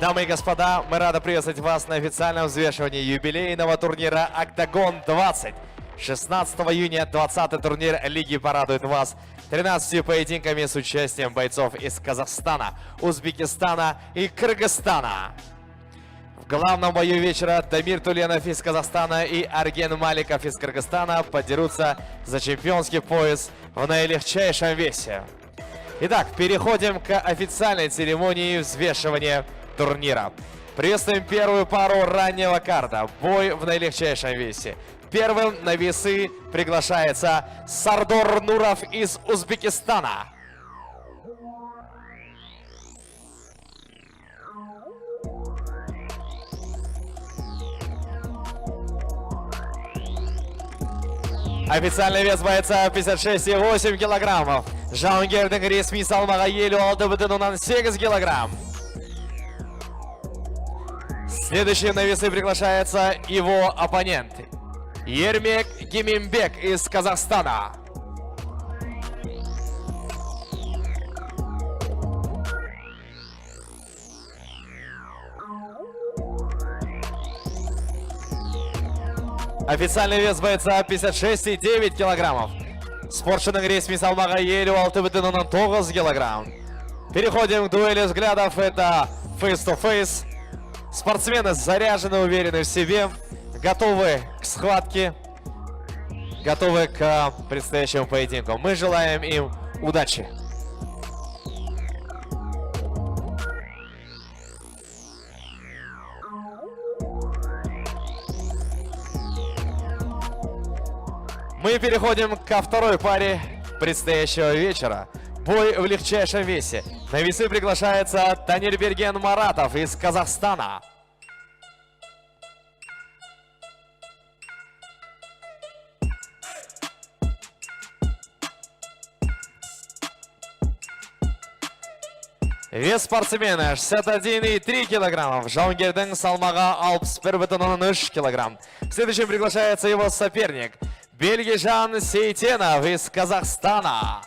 Дамы и господа, мы рады приветствовать вас на официальном взвешивании юбилейного турнира «Октагон-20». 16 июня 20-й турнир Лиги порадует вас 13 поединками с участием бойцов из Казахстана, Узбекистана и Кыргызстана. В главном бою вечера Дамир Туленов из Казахстана и Арген Маликов из Кыргызстана подерутся за чемпионский пояс в наилегчайшем весе. Итак, переходим к официальной церемонии взвешивания турнира. Приветствуем первую пару раннего карта. Бой в наилегчайшем весе. Первым на весы приглашается Сардор Нуров из Узбекистана. Официальный вес бойца 56,8 килограммов. Жауынгердің ресми салмағы 56,8 килограмм. Следующим на весы приглашается его оппонент Ермек Гемимбек из Казахстана. Официальный вес бойца 56,9 килограммов. Спортшының ресми салмағы 56,9 килограмм. Переходим к дуэли взглядов. Это face-to-face. Спортсмены заряжены, уверены в себе, готовы к схватке, готовы к предстоящему поединку. Мы желаем им удачи. Мы переходим ко второй паре предстоящего вечера. Бой в легчайшем весе. На весы приглашается Танирберген Маратов из Казахстана. Вес спортсмена 61,3 килограммов. Жауынгердің салмағы 61,3 килограмм. Следующим приглашается его соперник Бельгижан Сейтенов из Казахстана.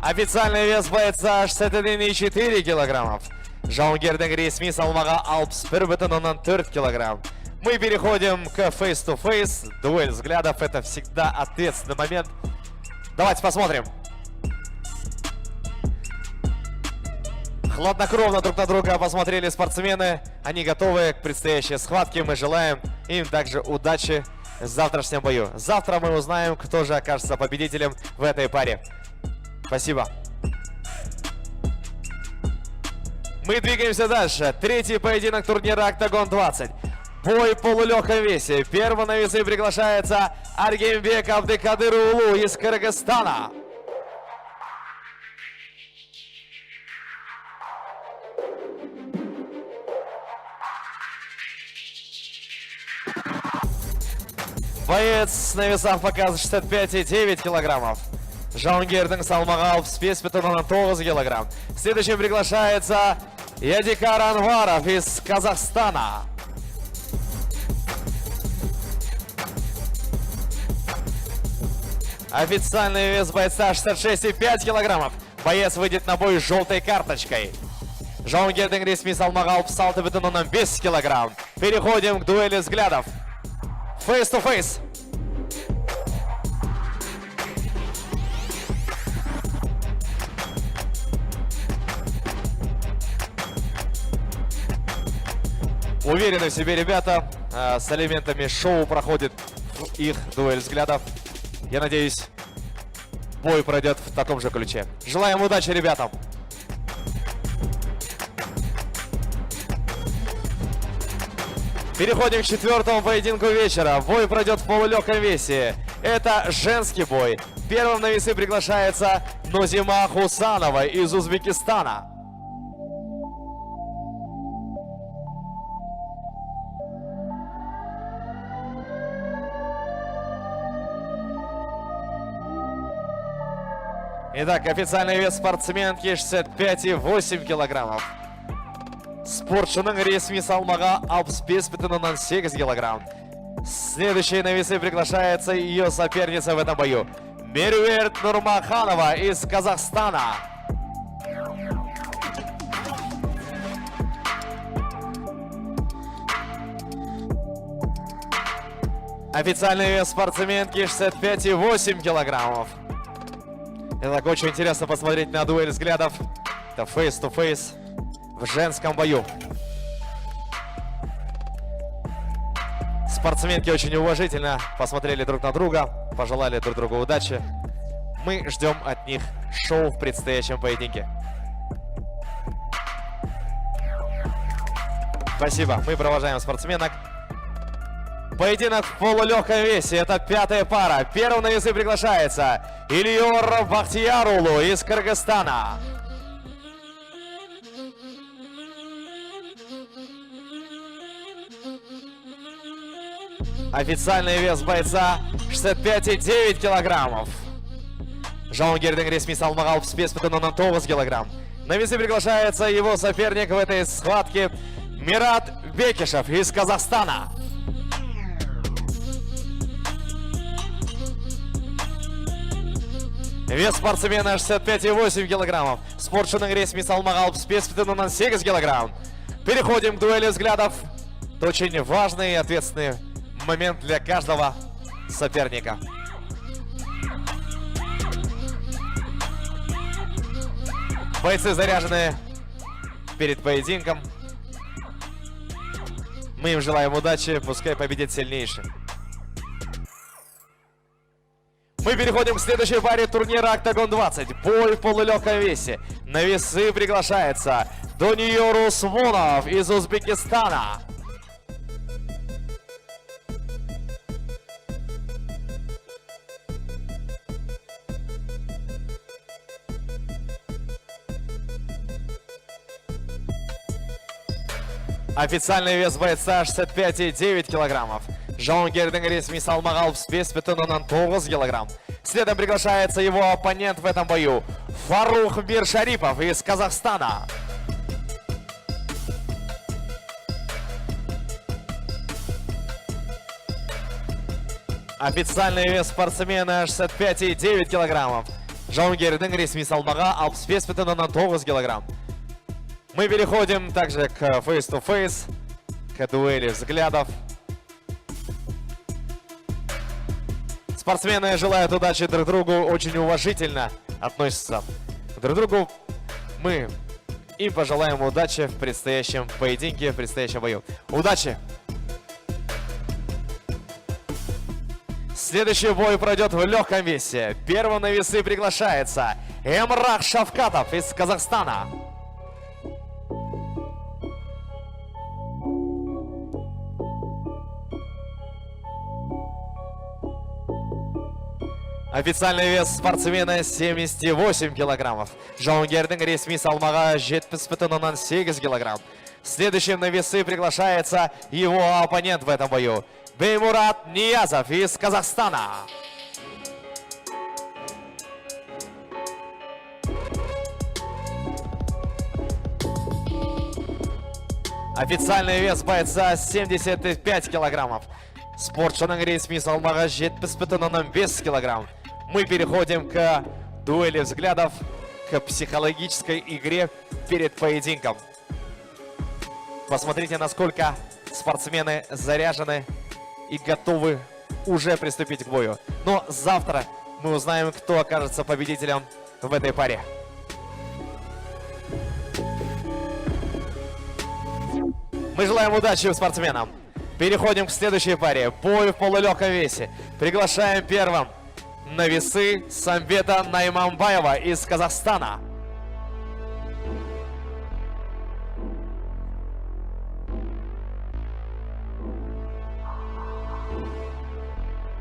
Официальный вес бойца 61,4 килограммов. Жауынгердің ресми салмағы 61,4 килограмм. Мы переходим к face-to-face. Дуэль взглядов — это всегда ответственный момент. Давайте посмотрим. Хладнокровно друг на друга посмотрели спортсмены. Они готовы к предстоящей схватке. Мы желаем им также удачи в завтрашнем бою. Завтра мы узнаем, кто же окажется победителем в этой паре. Спасибо. Мы двигаемся дальше. Третий поединок турнира «Октагон-20». Бой в полулегком весе. Первым на весы приглашается Аргембек Абдыкадыр-Улу из Кыргызстана. Боец на весах показывает 65,9 килограммов. Жауынгердің салмағы 65,9 килограмм. Следующим приглашается Ядикар Анваров из Казахстана. Официальный вес бойца 66,5 килограммов. Боец выйдет на бой с желтой карточкой. Жауынгердің ресми салмағы 66,5 килограмм. Переходим к дуэли взглядов. Face-to-face. Уверены в себе ребята. С элементами шоу проходит их дуэль взглядов. Я надеюсь, бой пройдет в таком же ключе. Желаем удачи ребятам. Переходим к четвертому поединку вечера. Бой пройдет в полулегком весе. Это женский бой. Первым на весы приглашается Нозима Хусанова из Узбекистана. Итак, официальный вес спортсменки 65,8 килограммов. Спортшының ресми салмағы 65,8 килограмм. Следующей на весы приглашается ее соперница в этом бою. Меруерт Нурмаханова из Казахстана. Официальный вес спортсменки 65,8 килограммов. Итак, очень интересно посмотреть на дуэль взглядов. Это face-to-face в женском бою. Спортсменки очень уважительно посмотрели друг на друга, пожелали друг другу удачи. Мы ждем от них шоу в предстоящем поединке. Спасибо, мы провожаем спортсменок. Поединок в полулегком весе. Это пятая пара. Первым на весы приглашается Ильор Бахтиярулу из Кыргызстана. Официальный вес бойца 65,9 килограммов. Жауынгердің ресми салмағы 65,9 килограмм. На весы приглашается его соперник в этой схватке Мират Бекишев из Казахстана. Вес спортсмена 65,8 килограммов. Спортшының ресми салмағы 65,8 килограмм. Переходим к дуэли взглядов. Это очень важный и ответственный момент для каждого соперника. Бойцы заряжены перед поединком. Мы им желаем удачи, пускай победит сильнейший. Мы переходим к следующей паре турнира Октагон 20. Бой в полулегком весе. На весы приглашается Дониор Усмонов из Узбекистана. Официальный вес бойца 65,9 килограммов. Жауынгердің ресми салмағы 65,9 килограмм. Следом приглашается его оппонент в этом бою Фарух Миршарипов из Казахстана. Официальный вес спортсмена 65,9 килограммов. Жауынгердің ресми салмағы 65,9 килограмм. Мы переходим также к face-to-face, к дуэли взглядов. Спортсмены желают удачи друг другу, очень уважительно относятся друг к другу. Мы им пожелаем удачи в предстоящем поединке, в предстоящем бою. Удачи! Следующий бой пройдет в легком весе. Первым на весы приглашается Эмрах Шавкатов из Казахстана. Официальный вес спортсмена 78 килограммов. Жауынгердің ресми салмағы 70,8 килограмм. Следующим на весы приглашается его оппонент в этом бою Беймурат Ниязов из Казахстана. Официальный вес бойца 75 килограммов. Спортшының ресми салмағы 70,5 килограмм. Мы переходим к дуэли взглядов, к психологической игре перед поединком. Посмотрите, насколько спортсмены заряжены и готовы уже приступить к бою. Но завтра мы узнаем, кто окажется победителем в этой паре. Мы желаем удачи спортсменам. Переходим к следующей паре. Бой в полулегком весе. Приглашаем первым на весы Самбета Наймамбаева из Казахстана.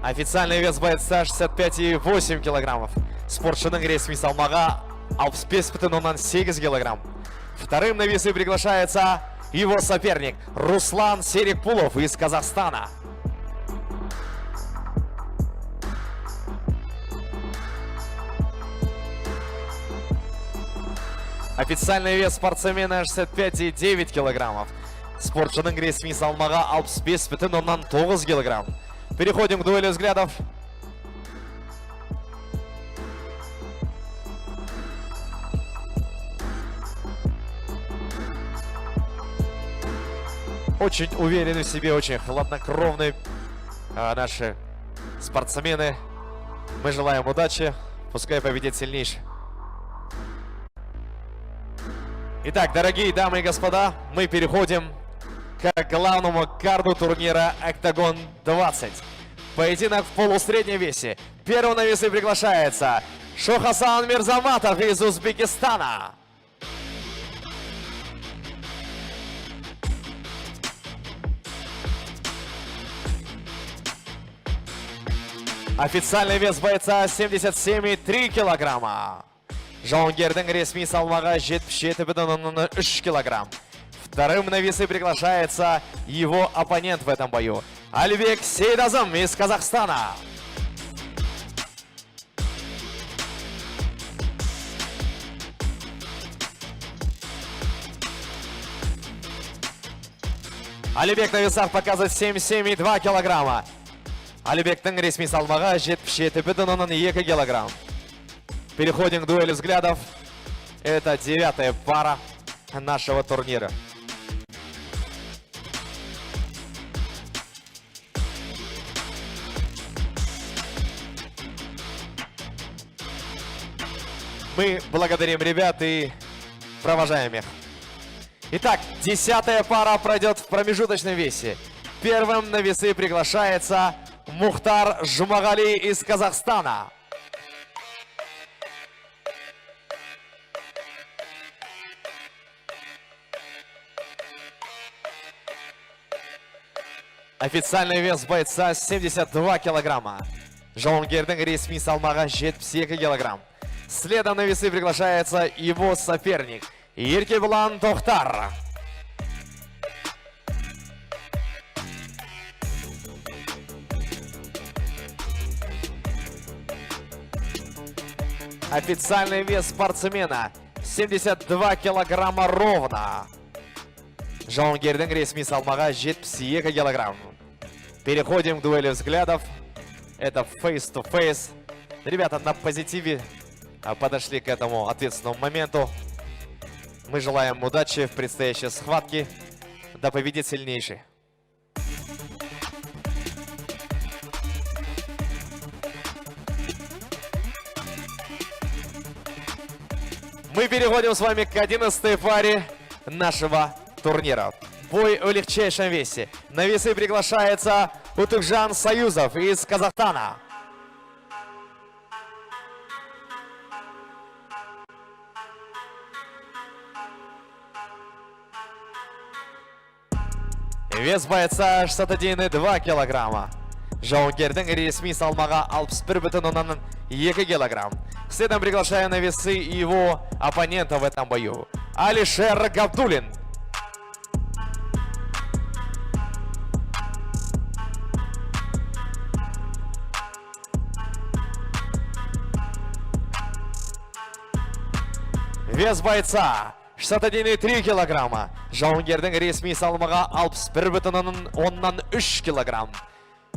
Официальный вес бойца 65,8 килограммов. Спортшының ресми салмағы 65,8 килограмм. Вторым на весы приглашается его соперник Руслан Серикпулов из Казахстана. Официальный вес спортсмена 65,9 килограммов. Спортшының ресми салмағы 65,9 килограмм. Переходим к дуэли взглядов. Очень уверены в себе, очень хладнокровные наши спортсмены. Мы желаем удачи. Пускай победит сильнейший. Итак, дорогие дамы и господа, мы переходим к главному карду турнира Octagon 20. Поединок в полусреднем весе. Первым на весы приглашается Шохасан Мирзаматов из Узбекистана. Официальный вес бойца 77,3 килограмма. Жауынгердің ресми салмағы 77,3 килограмм. Вторым на весы приглашается его оппонент в этом бою. Алибек Сейдазым из Казахстана. Алибек на весах показывает 77,2 килограмма. Алибектің ресми салмағы 77,2 килограмм. Переходим к дуэли взглядов. Это 9-я пара нашего турнира. Мы благодарим ребят и провожаем их. Итак, 10-я пара пройдет в промежуточном весе. Первым на весы приглашается Мухтар Жумагали из Казахстана. Официальный вес бойца 72 килограмма. Жауынгердің ресми салмағы 72 килограмм. Следом на весы приглашается его соперник Еркебулан Тохтар. Официальный вес спортсмена 72 килограмма ровно. Жауынгердің ресми салмағы 72 килограмм. Переходим к дуэли взглядов. Это face-to-face. Ребята на позитиве подошли к этому ответственному моменту. Мы желаем удачи в предстоящей схватке. Да победит сильнейший. Мы переходим с вами к 11-й паре нашего турнира. Бой в легчайшем весе. На весы приглашается Утукжан Союзов из Казахстана. Вес бойца 61,2 килограмма. Жауынгердің ресми салмағы 61,2 килограмм. Следом приглашаем на весы его оппонента в этом бою. Алишер Габдулин. Вес бойца 61,3 килограмма. Жауынгердің ресми салмағы 61,3 килограмм.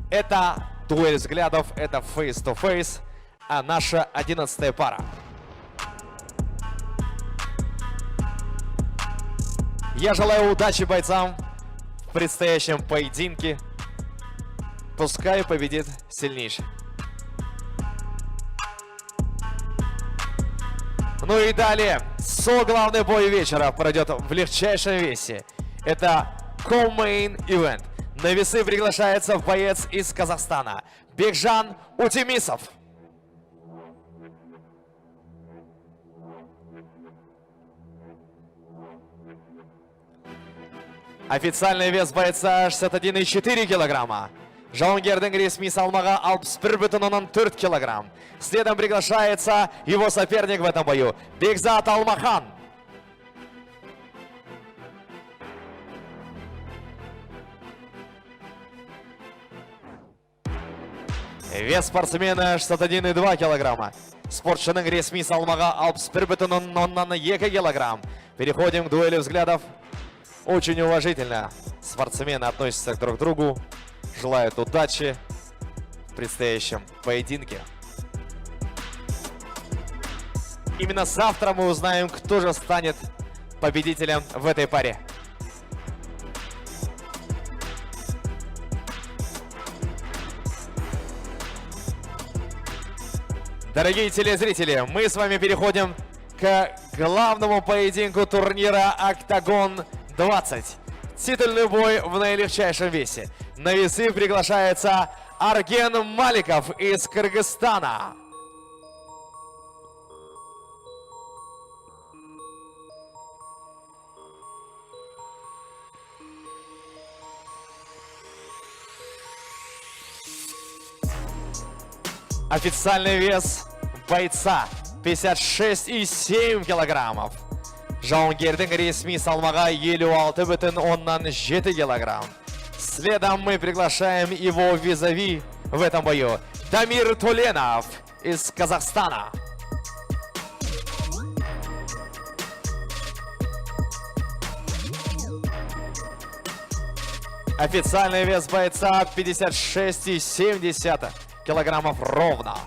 Это дуэль взглядов, это face-to-face, а наша 11-я пара. Я желаю удачи бойцам в предстоящем поединке. Пускай победит сильнейший. Ну и далее, главный бой вечера пройдет в легчайшем весе. Это Co-Main Event. На весы приглашается боец из Казахстана Бекжан Утемисов. Официальный вес бойца 61,4 килограмма. Жауынгердің ресми салмағы 61,4 килограмм. Следом приглашается его соперник в этом бою Бекзат Алмахан. Вес спортсмена 61,2 килограмма. Спортшының ресми салмағы 61,2 килограмм. Переходим к дуэли взглядов. Очень уважительно спортсмены относятся друг к другу, желают удачи в предстоящем поединке. Именно завтра мы узнаем, кто же станет победителем в этой паре. Дорогие телезрители, мы с вами переходим к главному поединку турнира «Октагон 20». Титульный бой в наилегчайшем весе. На весы приглашается Арген Маликов из Кыргызстана. Официальный вес бойца 56,7 килограммов. Жауынгердің ресми салмағы 56,7 килограмм. Следом мы приглашаем его визави в этом бою. Дамир Туленов из Казахстана. Официальный вес бойца 56,7 килограммов ровно.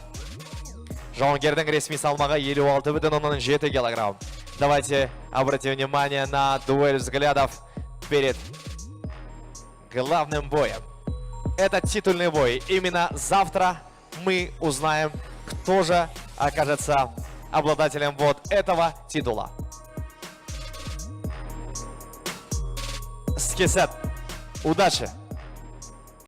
Жауынгердің ресми салмағы 56,7 килограмм. Давайте обратим внимание на дуэль взглядов перед главным боем. Это титульный бой. Именно завтра мы узнаем, кто же окажется обладателем вот этого титула. Скисет, удачи!